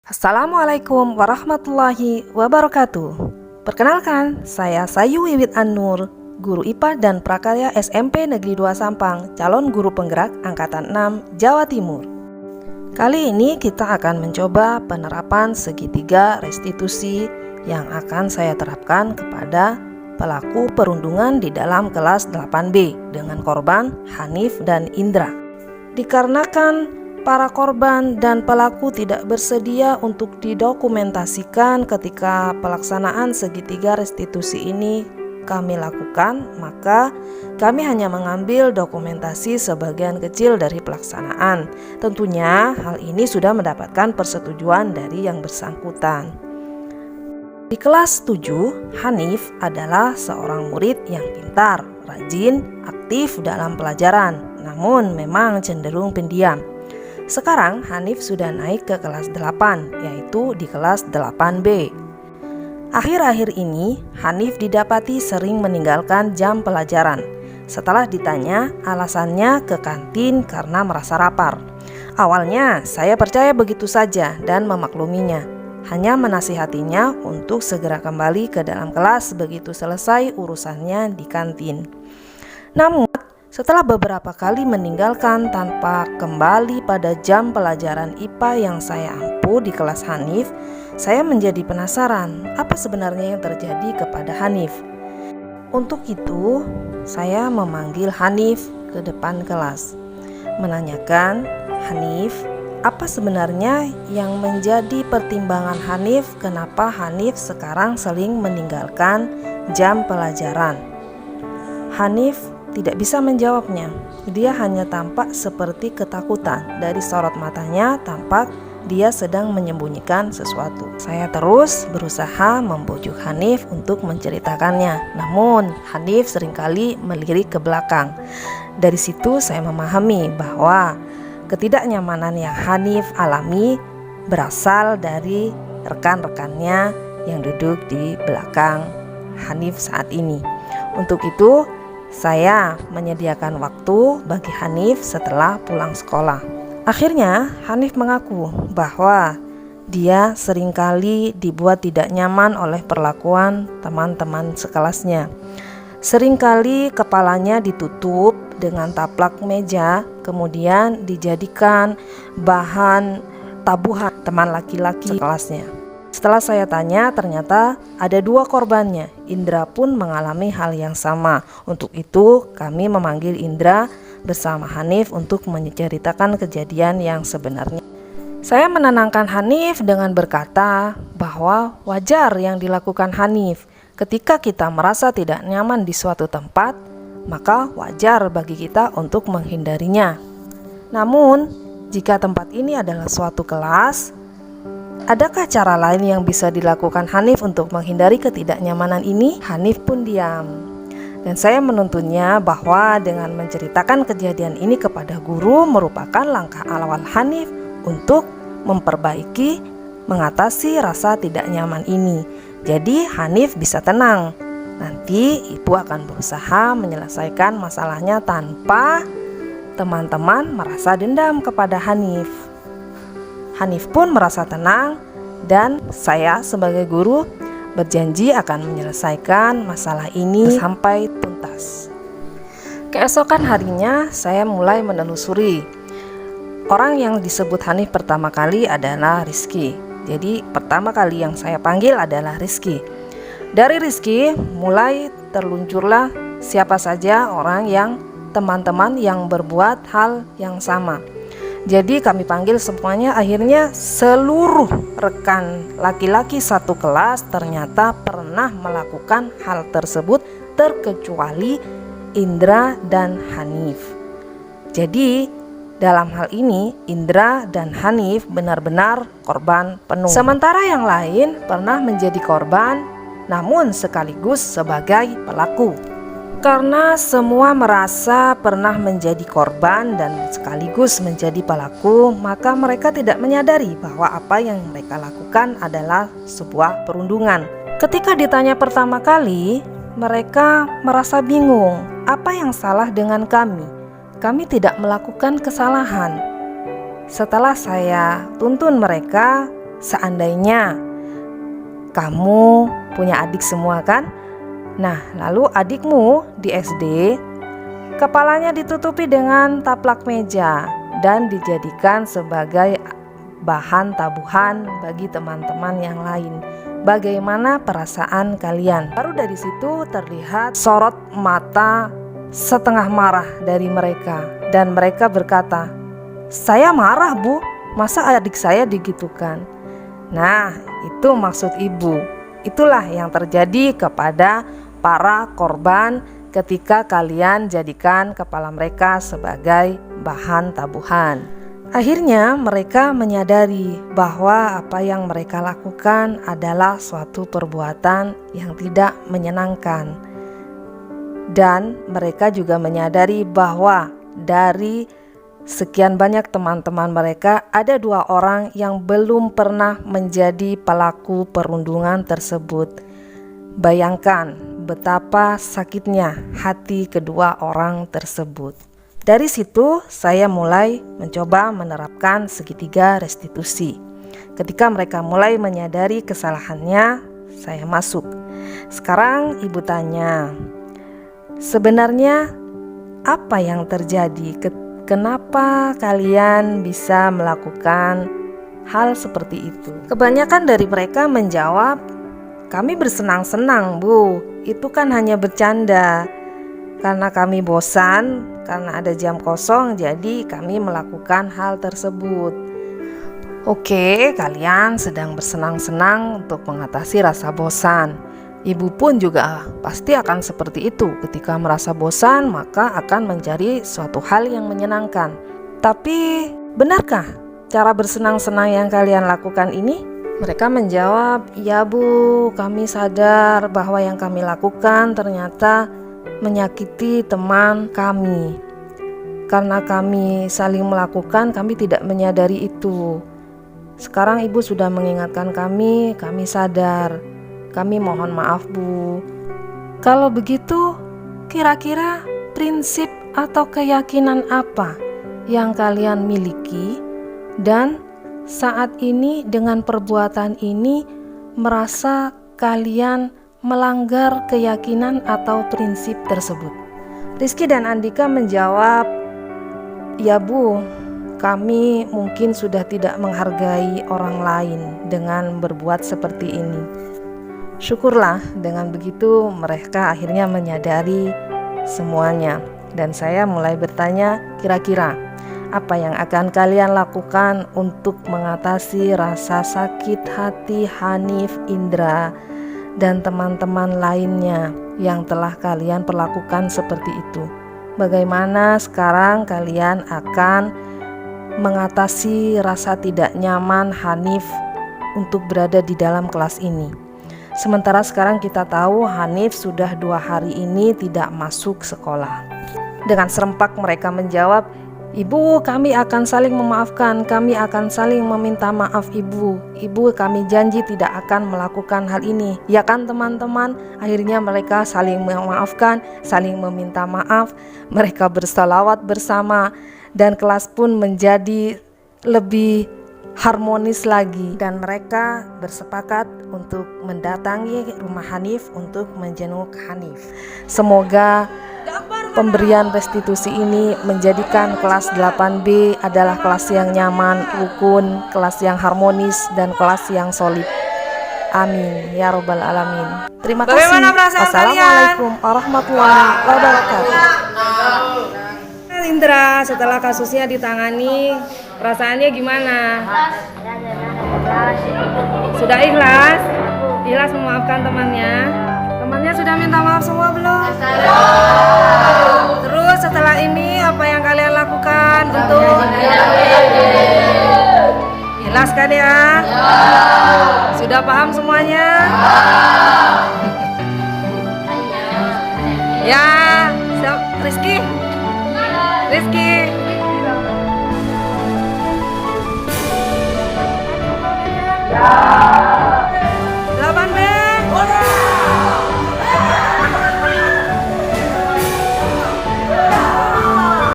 Assalamualaikum warahmatullahi wabarakatuh. Perkenalkan, saya Sayu Wiwit An-Nur, guru IPA dan Prakarya SMP Negeri 2 Sampang, calon guru penggerak Angkatan 6 Jawa Timur. Kali ini kita akan mencoba penerapan segitiga restitusi yang akan saya terapkan kepada pelaku perundungan di dalam kelas 8B dengan korban Hanif dan Indra. Dikarenakan para korban dan pelaku tidak bersedia untuk didokumentasikan ketika pelaksanaan segitiga restitusi ini kami lakukan, maka kami hanya mengambil dokumentasi sebagian kecil dari pelaksanaan. Tentunya hal ini sudah mendapatkan persetujuan dari yang bersangkutan. Di kelas 7, Hanif adalah seorang murid yang pintar, rajin, aktif dalam pelajaran, namun memang cenderung pendiam. Sekarang Hanif sudah naik ke kelas 8, yaitu di kelas 8B. Akhir-akhir ini Hanif didapati sering meninggalkan jam pelajaran. Setelah ditanya, alasannya ke kantin karena merasa lapar. Awalnya saya percaya begitu saja dan memakluminya. Hanya menasihatinya untuk segera kembali ke dalam kelas begitu selesai urusannya di kantin. Namun setelah beberapa kali meninggalkan tanpa kembali pada jam pelajaran IPA yang saya ampu di kelas Hanif, saya menjadi penasaran apa sebenarnya yang terjadi kepada Hanif. Untuk itu, saya memanggil Hanif ke depan kelas, menanyakan, "Hanif, apa sebenarnya yang menjadi pertimbangan Hanif kenapa Hanif sekarang sering meninggalkan jam pelajaran?" Hanif tidak bisa menjawabnya. Dia hanya tampak seperti ketakutan. Dari sorot matanya tampak dia sedang menyembunyikan sesuatu. Saya terus berusaha membujuk Hanif untuk menceritakannya. Namun Hanif seringkali melirik ke belakang. Dari situ saya memahami bahwa ketidaknyamanan yang Hanif alami berasal dari rekan-rekannya yang duduk di belakang Hanif saat ini. Untuk itu saya menyediakan waktu bagi Hanif setelah pulang sekolah. Akhirnya Hanif mengaku bahwa dia seringkali dibuat tidak nyaman oleh perlakuan teman-teman sekelasnya. Seringkali kepalanya ditutup dengan taplak meja, kemudian dijadikan bahan tabuhan teman laki-laki sekelasnya. Setelah saya tanya, ternyata ada 2 korbannya. Indra pun mengalami hal yang sama. Untuk itu kami memanggil Indra bersama Hanif untuk menceritakan kejadian yang sebenarnya. Saya menenangkan Hanif dengan berkata bahwa wajar yang dilakukan Hanif. Ketika kita merasa tidak nyaman di suatu tempat, maka wajar bagi kita untuk menghindarinya. Namun, jika tempat ini adalah suatu kelas, adakah cara lain yang bisa dilakukan Hanif untuk menghindari ketidaknyamanan ini? Hanif pun diam. Dan saya menuntunnya bahwa dengan menceritakan kejadian ini kepada guru merupakan langkah awal Hanif untuk memperbaiki, mengatasi rasa tidak nyaman ini. Jadi Hanif bisa tenang. Nanti ibu akan berusaha menyelesaikan masalahnya tanpa teman-teman merasa dendam kepada Hanif. Hanif pun merasa tenang dan saya sebagai guru berjanji akan menyelesaikan masalah ini sampai tuntas. Keesokan harinya saya mulai menelusuri. Orang yang disebut Hanif pertama kali adalah Rizky. Jadi pertama kali yang saya panggil adalah Rizky. Dari Rizky mulai terluncurlah siapa saja orang yang teman-teman yang berbuat hal yang sama. Jadi kami panggil semuanya, akhirnya seluruh rekan laki-laki satu kelas ternyata pernah melakukan hal tersebut terkecuali Indra dan Hanif. Jadi dalam hal ini Indra dan Hanif benar-benar korban penuh. Sementara yang lain pernah menjadi korban namun sekaligus sebagai pelaku. Karena semua merasa pernah menjadi korban dan sekaligus menjadi pelaku, maka mereka tidak menyadari bahwa apa yang mereka lakukan adalah sebuah perundungan. Ketika ditanya pertama kali, mereka merasa bingung, apa yang salah dengan kami? Kami tidak melakukan kesalahan. Setelah saya tuntun mereka, Seandainya kamu punya adik semua kan? Nah, lalu adikmu di SD kepalanya ditutupi dengan taplak meja dan dijadikan sebagai bahan tabuhan bagi teman-teman yang lain. Bagaimana perasaan kalian? Baru dari situ terlihat sorot mata setengah marah dari mereka, dan mereka berkata, "Saya marah, Bu. Masa adik saya digitukan?" Nah, itu maksud ibu. Itulah yang terjadi kepada para korban ketika kalian jadikan kepala mereka sebagai bahan tabuhan. Akhirnya mereka menyadari bahwa apa yang mereka lakukan adalah suatu perbuatan yang tidak menyenangkan. Dan mereka juga menyadari bahwa dari sekian banyak teman-teman mereka, ada 2 orang yang belum pernah menjadi pelaku perundungan tersebut. Bayangkan betapa sakitnya hati kedua orang tersebut. Dari situ saya mulai mencoba menerapkan segitiga restitusi. Ketika mereka mulai menyadari kesalahannya, saya masuk. Sekarang ibu tanya, sebenarnya apa yang terjadi? Kenapa kalian bisa melakukan hal seperti itu? Kebanyakan dari mereka menjawab, kami bersenang-senang, Bu. Itu kan hanya bercanda. Karena kami bosan, karena ada jam kosong, jadi kami melakukan hal tersebut. Oke, kalian sedang bersenang-senang untuk mengatasi rasa bosan. Ibu pun juga pasti akan seperti itu. Ketika merasa bosan, maka akan mencari suatu hal yang menyenangkan. Tapi, benarkah cara bersenang-senang yang kalian lakukan ini? Mereka menjawab, "Ya Bu, kami sadar bahwa yang kami lakukan ternyata menyakiti teman kami. Karena kami saling melakukan, kami tidak menyadari itu. Sekarang ibu sudah mengingatkan kami sadar. Kami mohon maaf, Bu." Kalau begitu, kira-kira prinsip atau keyakinan apa yang kalian miliki, dan saat ini dengan perbuatan ini merasa kalian melanggar keyakinan atau prinsip tersebut? Rizky dan Andika menjawab, "Ya Bu, kami mungkin sudah tidak menghargai orang lain dengan berbuat seperti ini." Syukurlah, dengan begitu mereka akhirnya menyadari semuanya. Dan saya mulai bertanya, kira-kira apa yang akan kalian lakukan untuk mengatasi rasa sakit hati Hanif, Indra, dan teman-teman lainnya yang telah kalian perlakukan seperti itu? Bagaimana sekarang kalian akan mengatasi rasa tidak nyaman Hanif untuk berada di dalam kelas ini? Sementara sekarang kita tahu Hanif sudah 2 hari ini tidak masuk sekolah. Dengan serempak mereka menjawab, "Ibu, kami akan saling memaafkan, kami akan saling meminta maaf Ibu. Ibu, kami janji tidak akan melakukan hal ini." Ya kan teman-teman? Akhirnya mereka saling memaafkan, saling meminta maaf. Mereka bersalawat bersama dan kelas pun menjadi lebih harmonis lagi. Dan mereka bersepakat untuk mendatangi rumah Hanif untuk menjenguk Hanif. Semoga pemberian restitusi ini menjadikan kelas 8B adalah kelas yang nyaman, rukun, kelas yang harmonis, dan kelas yang solid. Amin ya robbal alamin. Terima kasih. Wassalamualaikum warahmatullahi wabarakatuh. Indra, setelah kasusnya ditangani, perasaannya gimana? Sudah ikhlas? Ikhlas memaafkan temannya? Temannya sudah minta maaf semua belum? Terus setelah ini apa yang kalian lakukan untuk ikhlas kan ya? Sudah paham semuanya? Ya, Rizky.